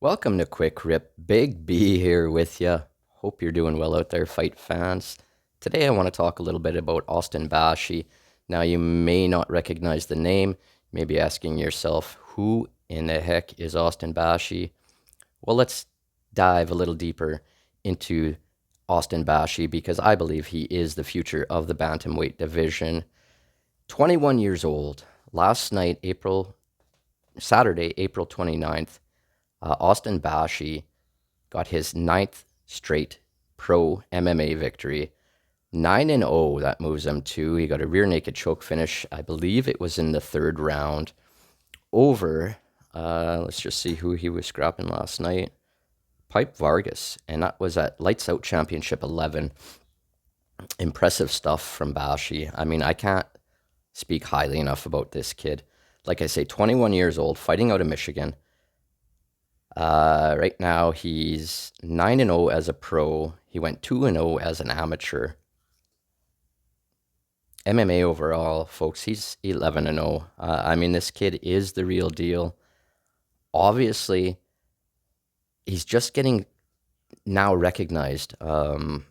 Welcome to Quick Rip. Big B here with you. Hope you're doing well out there, fight fans. Today I want to talk a little bit about Austin Bashi. Now, you may not recognize the name. You may be asking yourself, who in the heck is Austin Bashi? Well, let's dive a little deeper into Austin Bashi because I believe he is the future of the bantamweight division. 21 years old. Last night, Saturday, April 29th, Austin Bashi got his ninth straight pro MMA victory. 9-0, that moves him to. He got a rear naked choke finish. I believe it was in the third round over, let's just see who he was scrapping last night. Pipe Vargas, and that was at Lights Out Championship 11. Impressive stuff from Bashi. I mean, I can't speak highly enough about this kid. Like I say, 21 years old, fighting out of Michigan. Right now, he's 9-0 as a pro. He went 2-0 as an amateur. MMA overall, folks, he's 11-0. I mean, this kid is the real deal. Obviously, he's just getting now recognized by,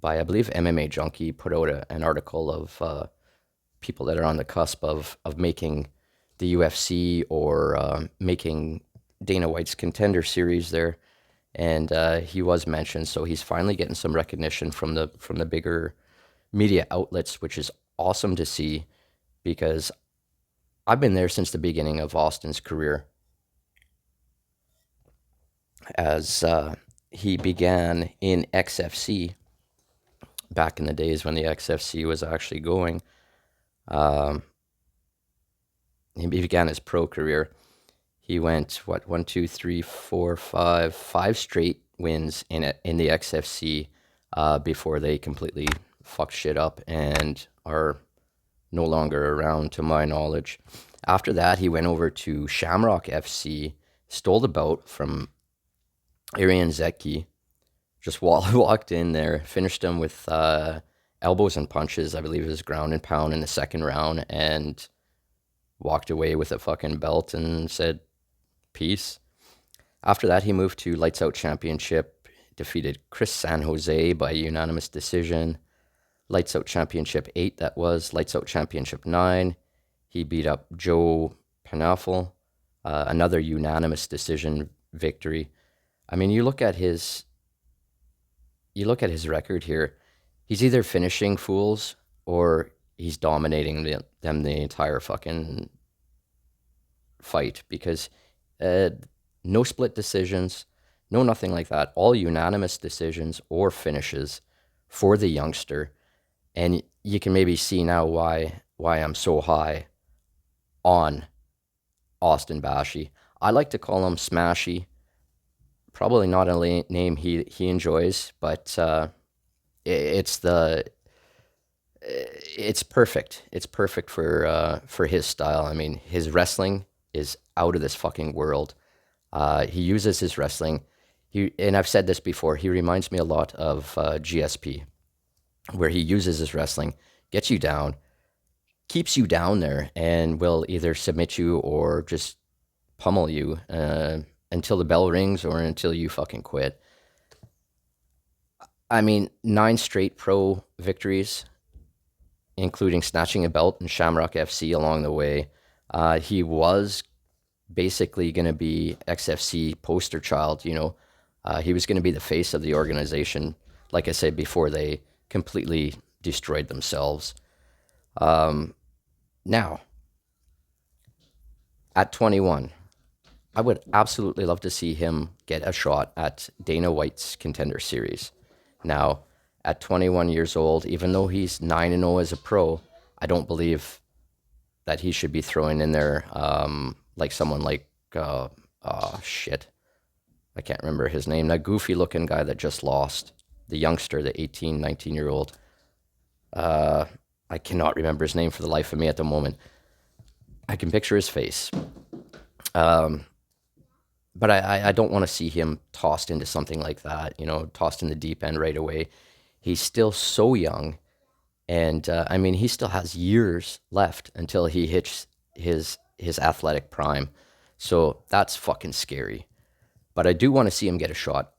I believe, MMA Junkie put out an article of people that are on the cusp of making the UFC or making Dana White's Contender Series there, and he was mentioned, so he's finally getting some recognition from the bigger media outlets, which is awesome to see because I've been there since the beginning of Austin's career, as he began in XFC back in the days when the XFC was actually going. He began his pro career. He went, one, two, three, four, five straight wins in the XFC before they completely fucked shit up and are no longer around, to my knowledge. After that, he went over to Shamrock FC, stole the belt from Arian Zeki, just walked in there, finished him with elbows and punches. I believe it was ground and pound in the second round, and walked away with a fucking belt and said, peace. After that, he moved to Lights Out Championship, defeated Chris San Jose by unanimous decision. Lights Out Championship 8, that was. Lights Out Championship 9, he beat up Joe Panafel, another unanimous decision victory. I mean, you look at his record here. He's either finishing fools or he's dominating them the entire fucking fight, because no split decisions, no nothing like that. All unanimous decisions or finishes for the youngster. And you can maybe see now why I'm so high on Austin Bashi. I like to call him Smashy. Probably not a name he enjoys, but it's perfect. It's perfect for his style. I mean, his wrestling is out of this fucking world. He uses his wrestling. And I've said this before, he reminds me a lot of GSP, where he uses his wrestling, gets you down, keeps you down there, and will either submit you or just pummel you until the bell rings or until you fucking quit. I mean, 9 straight pro victories, including snatching a belt in Shamrock FC along the way. He was basically going to be XFC poster child, you know. He was going to be the face of the organization, like I said, before they completely destroyed themselves. Now, at 21, I would absolutely love to see him get a shot at Dana White's Contender Series. Now, at 21 years old, even though he's 9-0 as a pro, I don't believe that he should be throwing in there like someone like, shit, I can't remember his name, that goofy looking guy that just lost, the youngster, the 18, 19-year-old. I cannot remember his name for the life of me at the moment. I can picture his face. But I don't want to see him tossed into something like that, you know, tossed in the deep end right away. He's still so young. And I mean, he still has years left until he hits his athletic prime. So that's fucking scary. But I do want to see him get a shot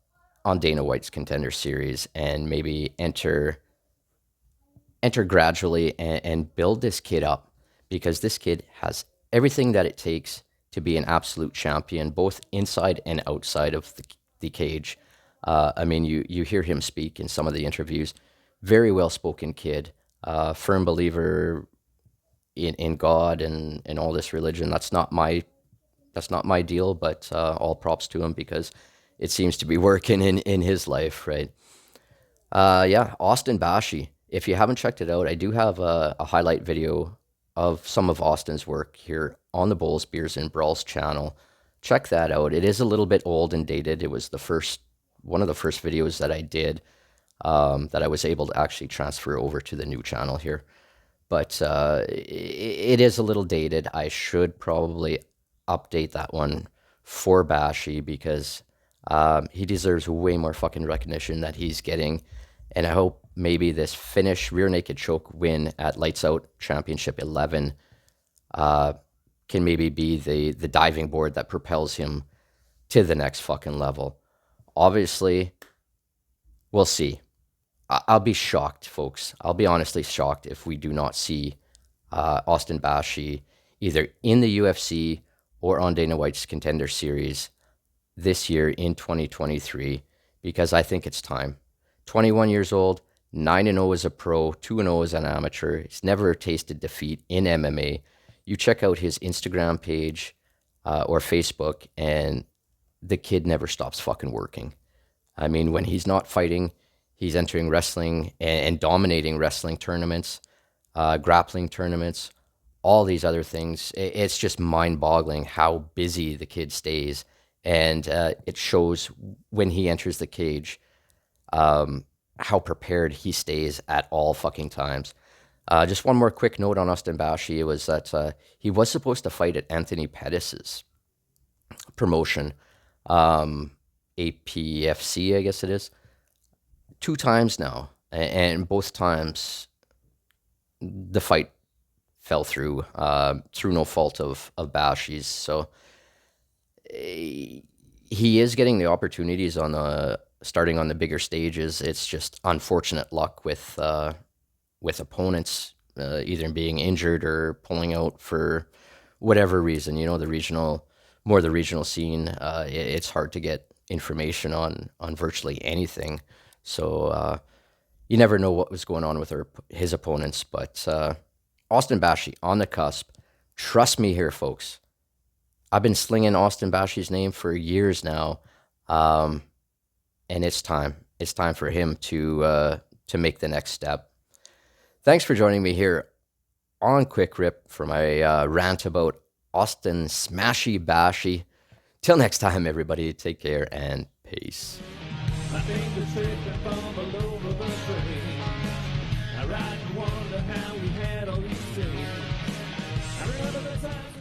on Dana White's Contender Series and maybe enter gradually and build this kid up, because this kid has everything that it takes to be an absolute champion, both inside and outside of the cage. I mean, you hear him speak in some of the interviews. Very well spoken kid, firm believer in God and all this religion. That's not my deal, but all props to him because it seems to be working in his life, right? Yeah, Austin Bashi. If you haven't checked it out, I do have a highlight video of some of Austin's work here on the Bowls, Beers, and Brawls channel. Check that out. It is a little bit old and dated. It was one of the first videos that I did that I was able to actually transfer over to the new channel here. But it is a little dated. I should probably update that one for Bashi because he deserves way more fucking recognition that he's getting. And I hope maybe this Finnish rear naked choke win at Lights Out Championship 11 can maybe be the diving board that propels him to the next fucking level. Obviously, we'll see. I'll be shocked, folks. I'll be honestly shocked if we do not see Austin Bashi either in the UFC or on Dana White's Contender Series this year in 2023, because I think it's time. 21 years old, 9-0 as a pro, 2-0 as an amateur. He's never tasted defeat in MMA. You check out his Instagram page or Facebook, and the kid never stops fucking working. I mean, when he's not fighting, he's entering wrestling and dominating wrestling tournaments, grappling tournaments, all these other things. It's just mind-boggling how busy the kid stays. And it shows when he enters the cage how prepared he stays at all fucking times. Just one more quick note on Austin Bashi was that he was supposed to fight at Anthony Pettis' promotion, APFC, I guess it is, 2 times now. And both times the fight fell through no fault of Bashi's. So he is getting the opportunities on starting on the bigger stages. It's just unfortunate luck with opponents either being injured or pulling out for whatever reason. You know, the regional scene. It's hard to get information on virtually anything. So you never know what was going on with his opponents. But Austin Bashi on the cusp. Trust me here, folks. I've been slinging Austin Bashi's name for years now, and it's time. It's time for him to make the next step. Thanks for joining me here on Quick Rip for my rant about Austin Smashy Bashi. Till next time, everybody, take care and peace. I think the trip and fumble over the train. I ride and wonder how we had all these things. I remember the times.